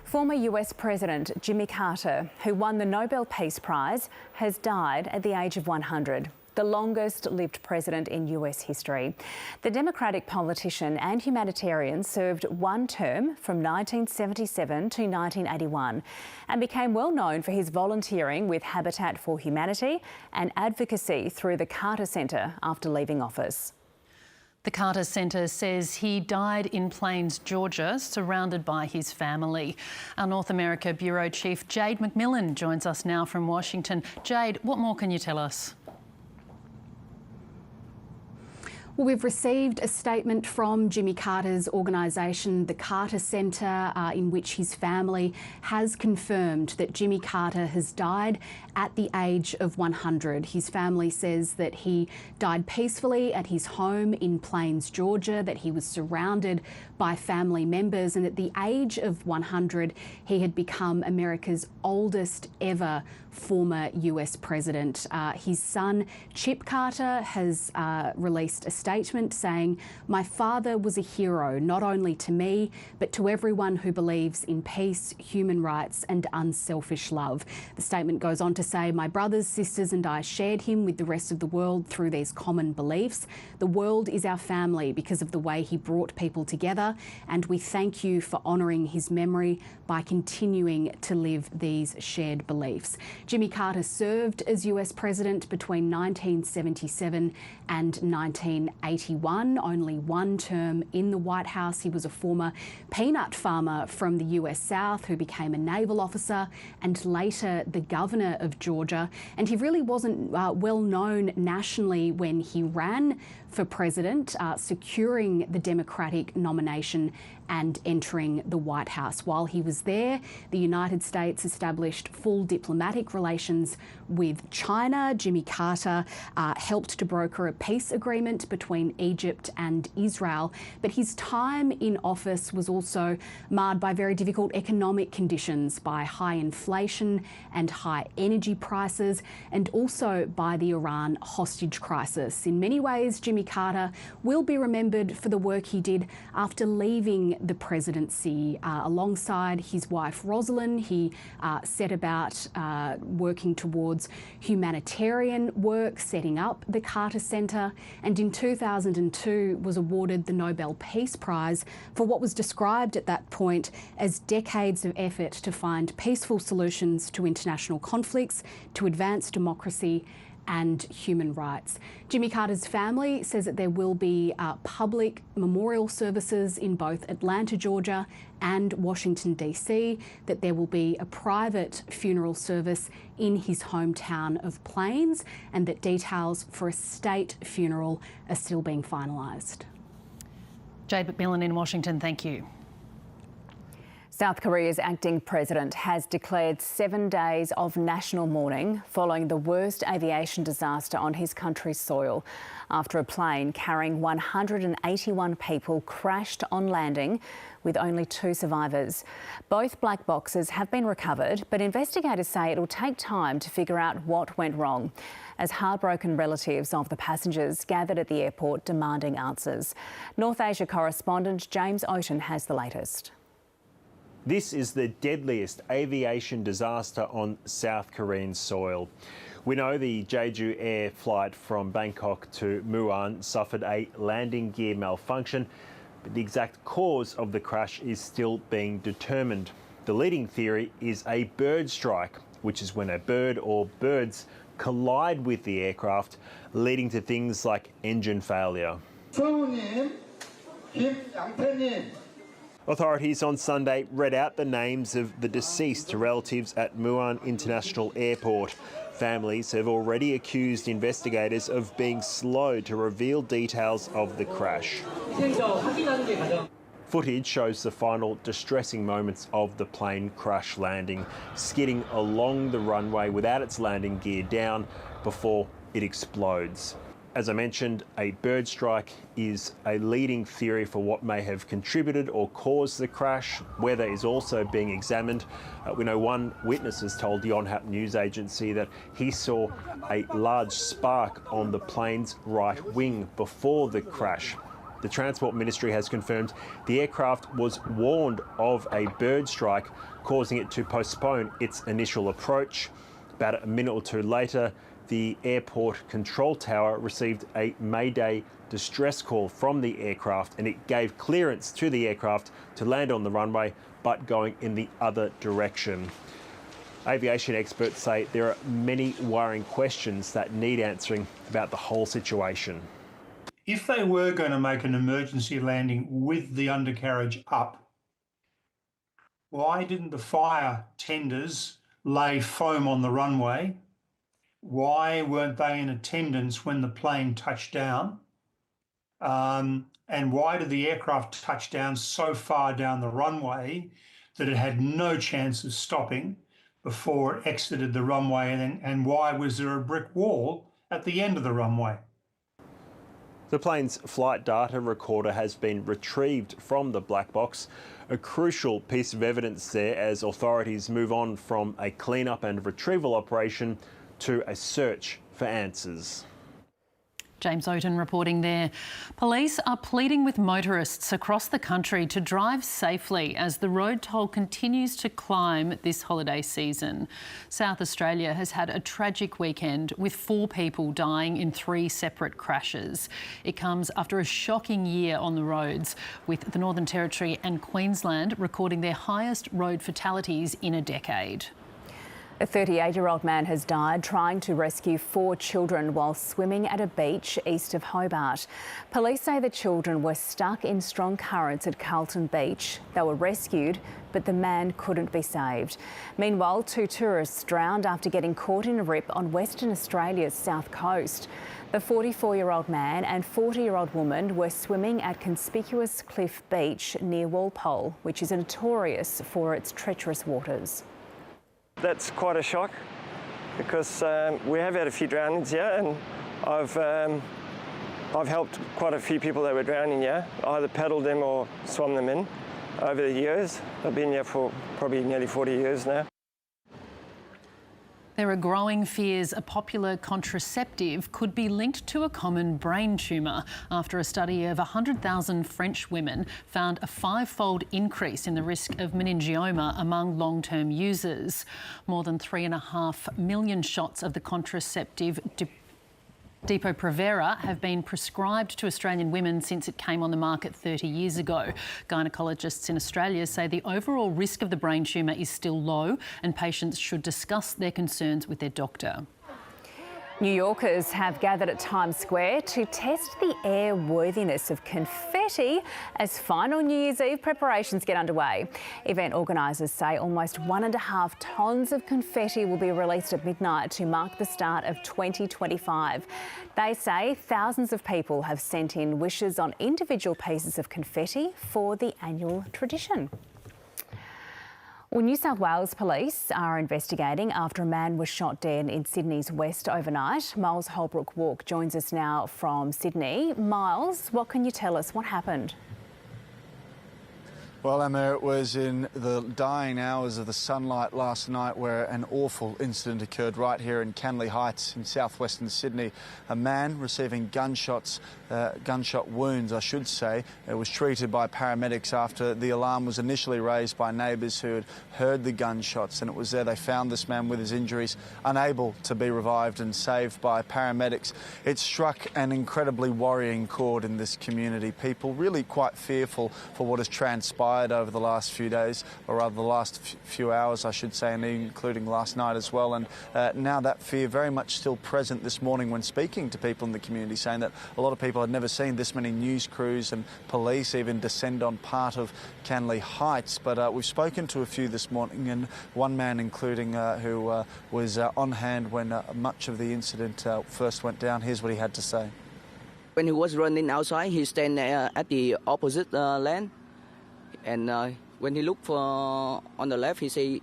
Former US President Jimmy Carter, who won the Nobel Peace Prize, has died at the age of 100. The longest-lived president in US history. The Democratic politician and humanitarian served one term from 1977 to 1981 and became well known for his volunteering with Habitat for Humanity and advocacy through the Carter Center after leaving office. The Carter Center says he died in Plains, Georgia, surrounded by his family. Our North America Bureau Chief Jade Macmillan joins us now from Washington. Jade, what more can you tell us? Well, we've received a statement from Jimmy Carter's organisation, the Carter Center, in which his family has confirmed that Jimmy Carter has died at the age of 100. His family says that he died peacefully at his home in Plains, Georgia, that he was surrounded by family members, and at the age of 100, he had become America's oldest ever former US president. His son, Chip Carter, has released a statement saying, "My father was a hero, not only to me, but to everyone who believes in peace, human rights and unselfish love." The statement goes on to say, "My brothers, sisters and I shared him with the rest of the world through these common beliefs. The world is our family because of the way he brought people together, and we thank you for honouring his memory by continuing to live these shared beliefs." Jimmy Carter served as US president between 1977 and 1981, only one term in the White House. He was a former peanut farmer from the US South who became a naval officer and later the governor of Georgia. And he really wasn't well known nationally when he ran for president, securing the Democratic nomination and entering the White House. While he was there, the United States established full diplomatic relations with China. Jimmy Carter helped to broker a peace agreement between Egypt and Israel, but his time in office was also marred by very difficult economic conditions, by high inflation and high energy prices, and also by the Iran hostage crisis. In many ways, Jimmy Carter will be remembered for the work he did after leaving the presidency. Alongside his wife Rosalind, he set about working towards humanitarian work, setting up the Carter Center, and in 2002 was awarded the Nobel Peace Prize for what was described at that point as decades of effort to find peaceful solutions to international conflicts, to advance democracy and human rights. Jimmy Carter's family says that there will be public memorial services in both Atlanta, Georgia and Washington, D.C., that there will be a private funeral service in his hometown of Plains, and that details for a state funeral are still being finalised. Jade Macmillan in Washington, thank you. South Korea's acting president has declared 7 days of national mourning following the worst aviation disaster on his country's soil after a plane carrying 181 people crashed on landing with only 2 survivors. Both black boxes have been recovered, but investigators say it will take time to figure out what went wrong, as heartbroken relatives of the passengers gathered at the airport demanding answers. North Asia correspondent James Oaten has the latest. This is the deadliest aviation disaster on South Korean soil. We know the Jeju Air flight from Bangkok to Muan suffered a landing gear malfunction, but the exact cause of the crash is still being determined. The leading theory is a bird strike, which is when a bird or birds collide with the aircraft, leading to things like engine failure. Authorities on Sunday read out the names of the deceased to relatives at Muan International Airport. Families have already accused investigators of being slow to reveal details of the crash. Footage shows the final distressing moments of the plane crash landing, skidding along the runway without its landing gear down before it explodes. As I mentioned, a bird strike is a leading theory for what may have contributed or caused the crash. Weather is also being examined. We know one witness has told the Yonhap news agency that he saw a large spark on the plane's right wing before the crash. The Transport Ministry has confirmed the aircraft was warned of a bird strike, causing it to postpone its initial approach. About a minute or two later, the airport control tower received a Mayday distress call from the aircraft, and it gave clearance to the aircraft to land on the runway, but going in the other direction. Aviation experts say there are many worrying questions that need answering about the whole situation. If they were going to make an emergency landing with the undercarriage up, why didn't the fire tenders lay foam on the runway? Why weren't they in attendance when the plane touched down? And why did the aircraft touch down so far down the runway that it had no chance of stopping before it exited the runway? And why was there a brick wall at the end of the runway? The plane's flight data recorder has been retrieved from the black box, a crucial piece of evidence there as authorities move on from a clean-up and retrieval operation to a search for answers. James Oaten reporting there. Police are pleading with motorists across the country to drive safely as the road toll continues to climb this holiday season. South Australia has had a tragic weekend with 4 people dying in 3 separate crashes. It comes after a shocking year on the roads, with the Northern Territory and Queensland recording their highest road fatalities in a decade. A 38-year-old man has died trying to rescue 4 children while swimming at a beach east of Hobart. Police say the children were stuck in strong currents at Carlton Beach. They were rescued, but the man couldn't be saved. Meanwhile, 2 tourists drowned after getting caught in a rip on Western Australia's south coast. The 44-year-old man and 40-year-old woman were swimming at Conspicuous Cliff Beach near Walpole, which is notorious for its treacherous waters. That's quite a shock because we have had a few drownings here, and I've helped quite a few people that were drowning here. I either paddled them or swum them in over the years. I've been here for probably nearly 40 years now. There are growing fears a popular contraceptive could be linked to a common brain tumour after a study of 100,000 French women found a 5-fold increase in the risk of meningioma among long-term users. More than 3.5 million shots of the contraceptive Depo-Provera have been prescribed to Australian women since it came on the market 30 years ago. Gynecologists in Australia say the overall risk of the brain tumour is still low and patients should discuss their concerns with their doctor. New Yorkers have gathered at Times Square to test the airworthiness of confetti as final New Year's Eve preparations get underway. Event organisers say almost 1.5 tonnes of confetti will be released at midnight to mark the start of 2025. They say thousands of people have sent in wishes on individual pieces of confetti for the annual tradition. Well, New South Wales Police are investigating after a man was shot dead in Sydney's west overnight. Miles Holbrook-Walk joins us now from Sydney. Miles, what can you tell us? What happened? Well, Emma, it was in the dying hours of the sunlight last night where an awful incident occurred right here in Canley Heights in southwestern Sydney. A man receiving gunshot wounds, I should say, was treated by paramedics after the alarm was initially raised by neighbours who had heard the gunshots, and it was there they found this man with his injuries, unable to be revived and saved by paramedics. It struck an incredibly worrying chord in this community. People really quite fearful for what has transpired over the last few days, or rather the last few hours, I should say, and including last night as well. And now that fear very much still present this morning when speaking to people in the community, saying that a lot of people had never seen this many news crews and police even descend on part of Canley Heights. But we've spoken to a few this morning, and one man including who was on hand when much of the incident first went down. Here's what he had to say. When he was running outside, he stand at the opposite lane. And when he looked for on the left, he say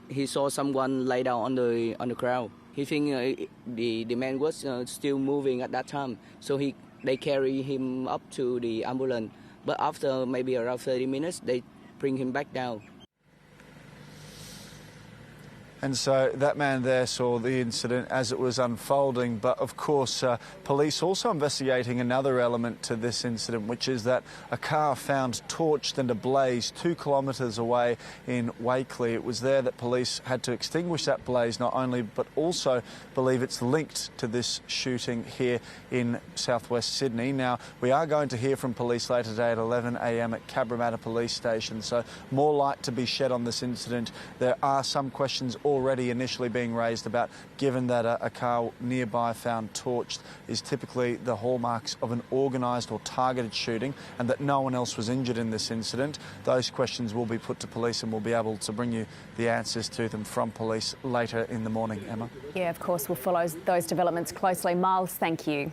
he saw someone lay down on the ground. He think the man was still moving at that time, so they carry him up to the ambulance. But after maybe around 30 minutes, they bring him back down. And so that man there saw the incident as it was unfolding. But of course, police also investigating another element to this incident, which is that a car found torched and ablaze 2 kilometres away in Wakeley. It was there that police had to extinguish that blaze not only, but also believe it's linked to this shooting here in southwest Sydney. Now, we are going to hear from police later today at 11 a.m. at Cabramatta Police Station, so more light to be shed on this incident. There are some questions already initially being raised about, given that a car nearby found torched is typically the hallmarks of an organised or targeted shooting, and that no one else was injured in this incident. Those questions will be put to police and we'll be able to bring you the answers to them from police later in the morning. Emma? Yeah, of course, we'll follow those developments closely. Miles, thank you.